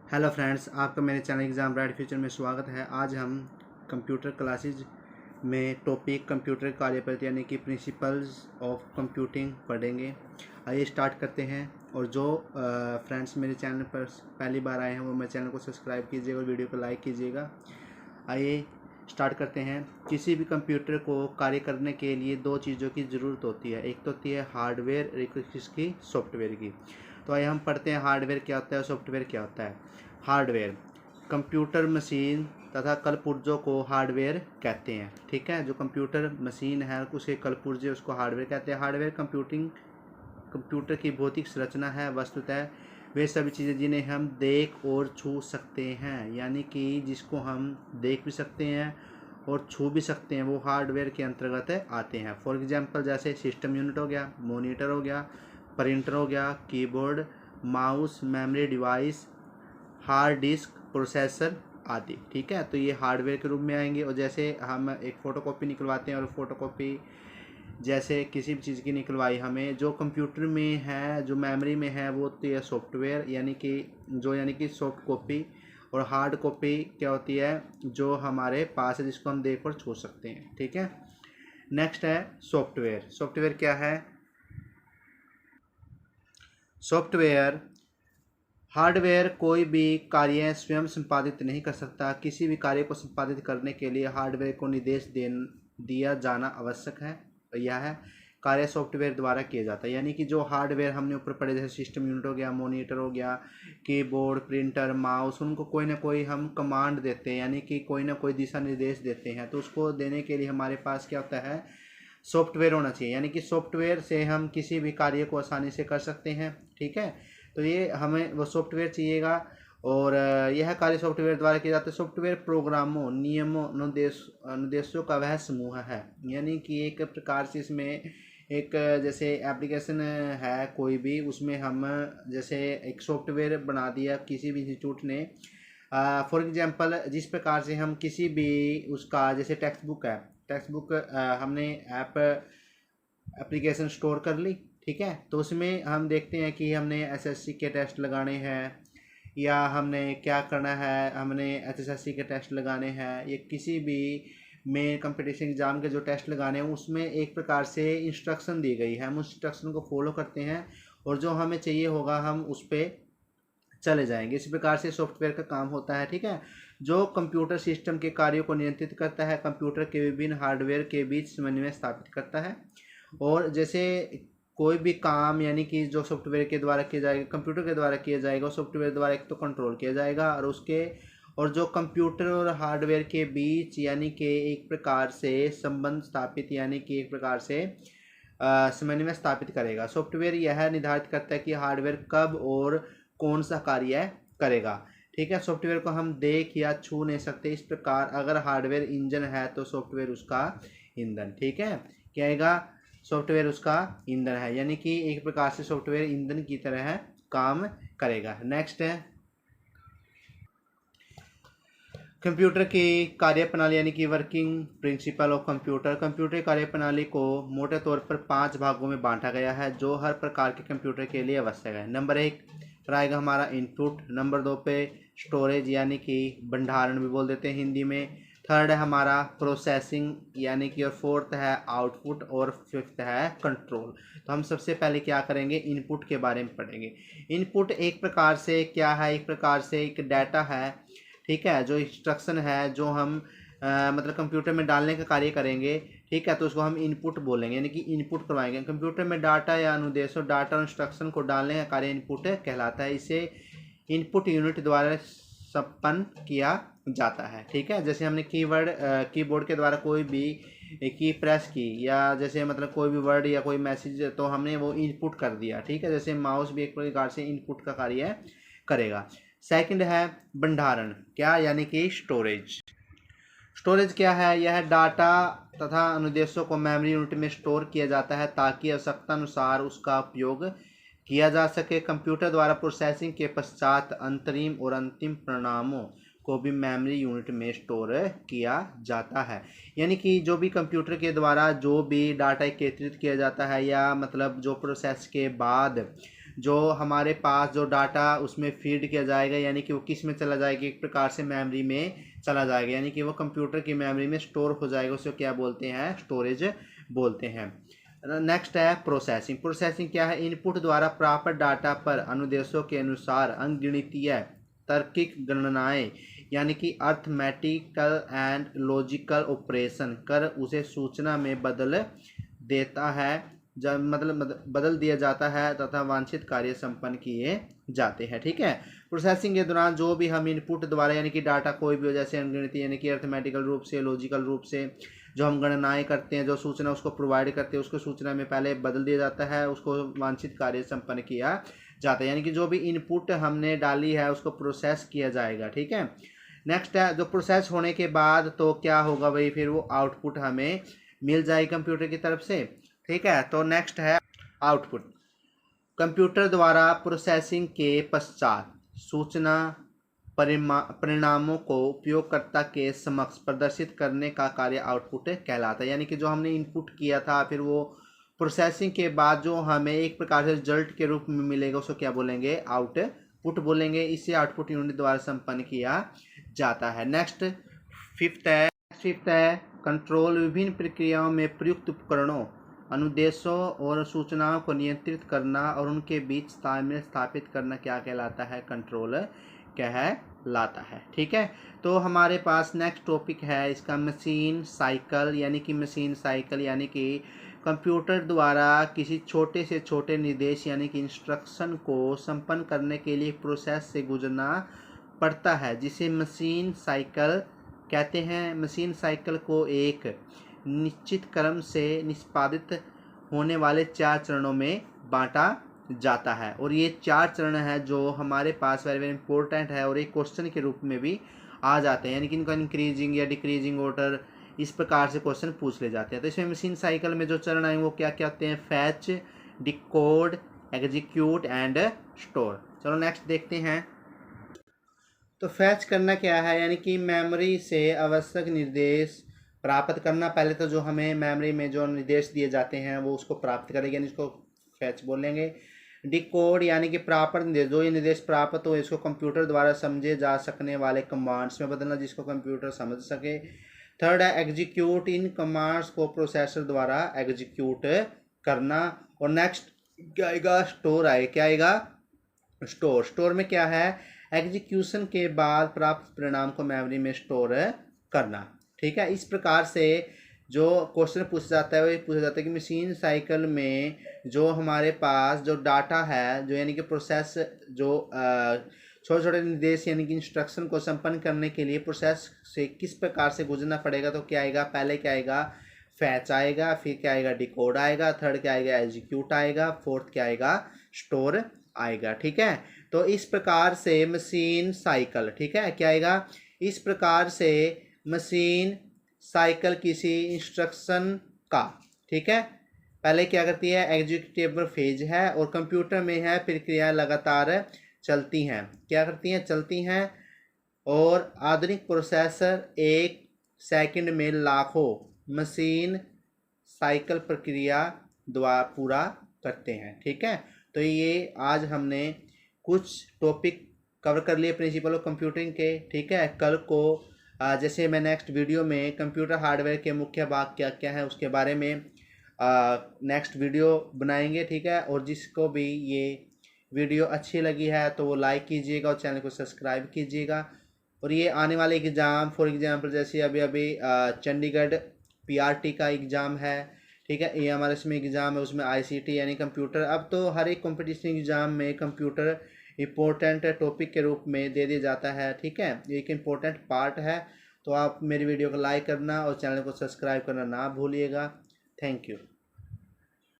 Hello friends, आपका मेरे channel exam bright future में स्वागत है। आज हम कंप्यूटर क्लासेज में टॉपिक कंप्यूटर कार्यपद्धति यानी कि प्रिंसिपल्स ऑफ कंप्यूटिंग पढ़ेंगे। आइए स्टार्ट करते हैं। और जो फ्रेंड्स मेरे चैनल पर पहली बार आए हैं वो मेरे चैनल को सब्सक्राइब कीजिएगा और वीडियो को लाइक कीजिएगा। आइए स्टार्ट करते हैं। किसी भी कंप्यूटर को कार्य करने के लिए दो चीज़ों की ज़रूरत होती है। एक तो होती है हार्डवेयर, एक इसकी सॉफ्टवेयर की। तो आइए हम पढ़ते हैं हार्डवेयर क्या होता है और सॉफ्टवेयर क्या होता है। हार्डवेयर कंप्यूटर मशीन तथा कलपुर्जों को हार्डवेयर कहते हैं। ठीक है, जो कंप्यूटर मशीन है उसके कलपुर्जे उसको हार्डवेयर कहते हैं। हार्डवेयर कंप्यूटर की भौतिक संरचना है। वस्तुतः वे सभी चीज़ें जिन्हें हम देख और छू सकते हैं, यानी कि जिसको हम देख भी सकते हैं और छू भी सकते हैं, वो हार्डवेयर के अंतर्गत आते हैं। फॉर एग्जांपल जैसे सिस्टम यूनिट हो गया, मॉनिटर हो गया, प्रिंटर हो गया, keyboard, mouse, memory device, hard disk, processor आदि। ठीक है, तो ये हार्डवेयर के रूप में आएंगे। और जैसे हम एक फ़ोटोकॉपी निकलवाते हैं और फोटोकॉपी जैसे किसी भी चीज़ की निकलवाई हमें, जो कंप्यूटर में है, जो मेमोरी में है, वो होती है सॉफ्टवेयर यानी कि सॉफ्ट कॉपी। और हार्ड कॉपी क्या होती है, जो हमारे पास है, जिसको हम देख और छू सकते हैं। ठीक है, नेक्स्ट है सॉफ्टवेयर। सॉफ्टवेयर क्या है? सॉफ्टवेयर हार्डवेयर कोई भी कार्य स्वयं संपादित नहीं कर सकता। किसी भी कार्य को संपादित करने के लिए हार्डवेयर को निर्देश दिया जाना आवश्यक है। यह कार्य सॉफ्टवेयर द्वारा किया जाता है। यानी कि जो हार्डवेयर हमने ऊपर पढ़े, जैसे सिस्टम यूनिट हो गया, मॉनिटर हो गया, कीबोर्ड, प्रिंटर, माउस, उनको कोई ना कोई हम कमांड देते हैं, यानी कि कोई ना कोई दिशा निर्देश देते हैं। तो उसको देने के लिए हमारे पास क्या होता है, सॉफ्टवेयर होना चाहिए। यानी कि सॉफ्टवेयर से हम किसी भी कार्य को आसानी से कर सकते हैं। ठीक है, तो ये हमें वो सॉफ्टवेयर चाहिएगा। और यह कार्य सॉफ्टवेयर द्वारा किया जाता है। सॉफ्टवेयर प्रोग्रामों, नियमों, अनुदेशों का वह समूह है। यानी कि एक प्रकार से इसमें एक जैसे एप्लीकेशन है कोई भी, उसमें हम जैसे एक सॉफ्टवेयर बना दिया किसी भी इंस्टीट्यूट ने। फॉर एग्जांपल जिस प्रकार से हम किसी भी उसका, जैसे टेक्स्ट बुक है, टेक्स्ट बुक हमने एप्लीकेशन स्टोर कर ली। ठीक है, तो उसमें हम देखते हैं कि हमने एसएससी के टेस्ट लगाने हैं या हमने क्या करना है, हमने एचएसएससी के टेस्ट लगाने हैं या किसी भी मेन कंपटीशन एग्ज़ाम के जो टेस्ट लगाने हैं, उसमें एक प्रकार से इंस्ट्रक्शन दी गई है। हम उस इंस्ट्रक्शन को फॉलो करते हैं और जो हमें चाहिए होगा हम उस पर चले जाएंगे। इस प्रकार से सॉफ्टवेयर का काम होता है। ठीक है, जो कंप्यूटर सिस्टम के कार्यों को नियंत्रित करता है, कंप्यूटर के विभिन्न हार्डवेयर के बीच समन्वय स्थापित करता है। और जैसे कोई भी काम यानी कि जो सॉफ्टवेयर के द्वारा किया जाएगा, कंप्यूटर के द्वारा किया जाएगा, सॉफ्टवेयर द्वारा एक तो कंट्रोल किया जाएगा और जो कंप्यूटर और हार्डवेयर के बीच यानी कि एक प्रकार से संबंध स्थापित, यानी कि एक प्रकार से समन्वय स्थापित करेगा। सॉफ्टवेयर यह निर्धारित करता है कि हार्डवेयर कब और कौन सा कार्य करेगा। ठीक है, सॉफ्टवेयर को हम देख या छू नहीं सकते। इस प्रकार अगर हार्डवेयर इंजन है तो सॉफ्टवेयर उसका ईंधन। ठीक है, क्या आएगा, सॉफ्टवेयर उसका ईंधन है, यानी कि एक प्रकार से सॉफ्टवेयर ईंधन की तरह काम करेगा। नेक्स्ट है कंप्यूटर की कार्यप्रणाली यानी कि working principle of computer. Computer कार्यप्रणाली को मोटे तौर पर 5 भागों में बांटा गया है, जो हर प्रकार के कंप्यूटर के लिए आवश्यक है। नंबर 1 रहेगा हमारा इनपुट। नंबर 2 पे स्टोरेज यानी कि भंडारण भी बोल देते हैं हिंदी में। थर्ड है हमारा प्रोसेसिंग यानी कि, और फोर्थ है आउटपुट, और फिफ्थ है कंट्रोल। तो हम सबसे पहले क्या करेंगे, इनपुट के बारे में पढ़ेंगे। इनपुट एक प्रकार से क्या है, एक प्रकार से एक डाटा है। ठीक है, जो इंस्ट्रक्शन है जो हम मतलब कंप्यूटर में डालने का कार्य करेंगे। ठीक है, तो उसको हम इनपुट बोलेंगे, यानी कि इनपुट करवाएंगे। कंप्यूटर में डाटा या अनुदेश और डाटा और इंस्ट्रक्शन को डालने का कार्य इनपुट कहलाता है। इसे इनपुट यूनिट द्वारा संपन्न किया जाता है। ठीक है, जैसे हमने कीबोर्ड के द्वारा कोई भी की प्रेस की, या जैसे मतलब कोई भी वर्ड या कोई मैसेज, तो हमने वो इनपुट कर दिया। ठीक है, जैसे माउस भी एक प्रकार से इनपुट का कार्य करेगा। सेकंड है भंडारण, क्या, यानी कि स्टोरेज। स्टोरेज क्या है, यह डाटा तथा अनुदेशों को मेमोरी यूनिट में स्टोर किया जाता है ताकि आवश्यकता अनुसार उसका उपयोग किया जा सके। कंप्यूटर द्वारा प्रोसेसिंग के पश्चात अंतरिम और अंतिम परिणामों को भी मेमोरी यूनिट में स्टोर किया जाता है। यानी कि जो भी कंप्यूटर के द्वारा जो भी डाटा एकत्रित किया जाता है, या मतलब जो प्रोसेस के बाद जो हमारे पास जो डाटा उसमें फीड किया जाएगा, यानी कि वो किस में चला जाएगा, एक प्रकार से मेमोरी में चला जाएगा, यानी कि वो कंप्यूटर की मेमोरी में स्टोर हो जाएगा। उसे क्या बोलते हैं, स्टोरेज बोलते हैं। नेक्स्ट है प्रोसेसिंग। प्रोसेसिंग क्या है, इनपुट द्वारा प्राप्त डाटा पर अनुदेशों के अनुसार अंकगणितीय तार्किक गणनाएं यानी कि अर्थमेटिकल एंड लॉजिकल ऑपरेशन कर उसे सूचना में बदल देता है, जब मतलब बदल दिया जाता है तथा वांछित कार्य संपन्न किए जाते हैं। ठीक है, प्रोसेसिंग के दौरान जो भी हम इनपुट द्वारा यानी कि डाटा कोई भी हो, जैसे अंकगणितीय यानी कि अर्थमेटिकल रूप से, लॉजिकल रूप से जो हम गणनाएं करते हैं, जो सूचना उसको प्रोवाइड करते हैं, उसको सूचना में पहले बदल दिया जाता है, उसको वांछित कार्य संपन्न किया जाता है। यानी कि जो भी इनपुट हमने डाली है उसको प्रोसेस किया जाएगा। ठीक है, नेक्स्ट है जो प्रोसेस होने के बाद तो क्या होगा भाई, फिर वो आउटपुट हमें मिल जाएगी कंप्यूटर की तरफ से। ठीक है, तो नेक्स्ट है आउटपुट। कंप्यूटर द्वारा प्रोसेसिंग के पश्चात सूचना परिणामों को उपयोगकर्ता के समक्ष प्रदर्शित करने का कार्य आउटपुट कहलाता है। यानी कि जो हमने इनपुट किया था, फिर वो प्रोसेसिंग के बाद जो हमें एक प्रकार से रिजल्ट के रूप में मिलेगा उसको क्या बोलेंगे, आउटपुट बोलेंगे। इसे आउटपुट यूनिट द्वारा संपन्न किया जाता है। नेक्स्ट फिफ्थ है कंट्रोल। विभिन्न प्रक्रियाओं में प्रयुक्त उपकरणों, अनुदेशों और सूचनाओं को नियंत्रित करना और उनके बीच तालमेल स्थापित करना क्या कहलाता है, कंट्रोल कहलाता है। ठीक है, तो हमारे पास नेक्स्ट टॉपिक है इसका मशीन साइकिल। यानी कि मशीन साइकिल यानी कि कंप्यूटर द्वारा किसी छोटे से छोटे निर्देश यानी कि इंस्ट्रक्शन को संपन्न करने के लिए प्रोसेस से गुजरना पड़ता है, जिसे मशीन साइकिल कहते हैं। मशीन साइकिल को एक निश्चित क्रम से निष्पादित होने वाले 4 चरणों में बांटा जाता है, और ये 4 चरण है जो हमारे पास वेरी वेरी इंपॉर्टेंट है और एक क्वेश्चन के रूप में भी आ जाते हैं। यानी कि इनका इंक्रीजिंग या डिक्रीजिंग ऑर्डर इस प्रकार से क्वेश्चन पूछ ले जाते हैं। तो इसमें मशीन साइकिल में जो चरण है वो क्या क्या होते हैं, fetch, decode, execute and store. चलो नेक्स्ट देखते हैं। तो फैच करना क्या है, यानी कि मेमोरी से आवश्यक निर्देश प्राप्त करना। पहले तो जो हमें मेमोरी में जो निर्देश दिए जाते हैं वो उसको प्राप्त करेंगे, यानी इसको फैच बोलेंगे। डिकोड यानी कि प्राप्त निर्देश, जो ये निर्देश प्राप्त हो इसको कंप्यूटर द्वारा समझे जा सकने वाले कमांड्स में बदलना जिसको कंप्यूटर समझ सके। थर्ड है एग्जीक्यूट, इन कमांड्स को प्रोसेसर द्वारा एग्जीक्यूट करना। और नेक्स्ट क्या आएगा, स्टोर आए, क्या आएगा, स्टोर। स्टोर में क्या है, एग्जीक्यूशन के बाद प्राप्त परिणाम को मेमोरी में स्टोर करना। ठीक है, इस प्रकार से जो क्वेश्चन पूछा जाता है वो पूछा जाता है कि मशीन साइकिल में जो हमारे पास जो डाटा है, जो यानी कि प्रोसेस जो छोटे छोटे निर्देश यानी कि इंस्ट्रक्शन को संपन्न करने के लिए प्रोसेस से किस प्रकार से गुजरना पड़ेगा। तो क्या आएगा, पहले क्या आएगा, फैच आएगा, फिर क्या आएगा, डिकोड आएगा, थर्ड क्या आएगा, एग्जीक्यूट आएगा, फोर्थ क्या आएगा, स्टोर आएगा। ठीक है, तो इस प्रकार से मशीन साइकिल, ठीक है, क्या आएगा, इस प्रकार से मशीन साइकिल किसी इंस्ट्रक्शन का, ठीक है, पहले क्या करती है, एग्जीक्यूटेबल फेज है और कंप्यूटर में है प्रक्रिया लगातार चलती हैं, क्या करती हैं, चलती हैं। और आधुनिक प्रोसेसर 1 सेकंड में लाखों मशीन साइकिल प्रक्रिया द्वारा पूरा करते हैं। ठीक है, तो ये आज हमने कुछ टॉपिक कवर कर लिए प्रिंसिपल ऑफ कंप्यूटिंग के। ठीक है, कल को जैसे मैं नेक्स्ट वीडियो में कंप्यूटर हार्डवेयर के मुख्य भाग क्या क्या है उसके बारे में नेक्स्ट वीडियो बनाएंगे। ठीक है, और जिसको भी ये वीडियो अच्छी लगी है तो वो लाइक कीजिएगा और चैनल को सब्सक्राइब कीजिएगा। और ये आने वाले एग्ज़ाम, फॉर एग्जांपल जैसे अभी चंडीगढ़ पीआरटी का एग्ज़ाम है, ठीक है, ये हमारे इसमें एग्ज़ाम है, उसमें आईसीटी यानी कंप्यूटर। अब तो हर एक कंपटीशन एग्ज़ाम में कंप्यूटर इम्पोर्टेंट टॉपिक के रूप में दे दिया जाता है। ठीक है, ये एक इम्पोर्टेंट पार्ट है, तो आप मेरी वीडियो को लाइक करना और चैनल को सब्सक्राइब करना ना भूलिएगा। Thank you.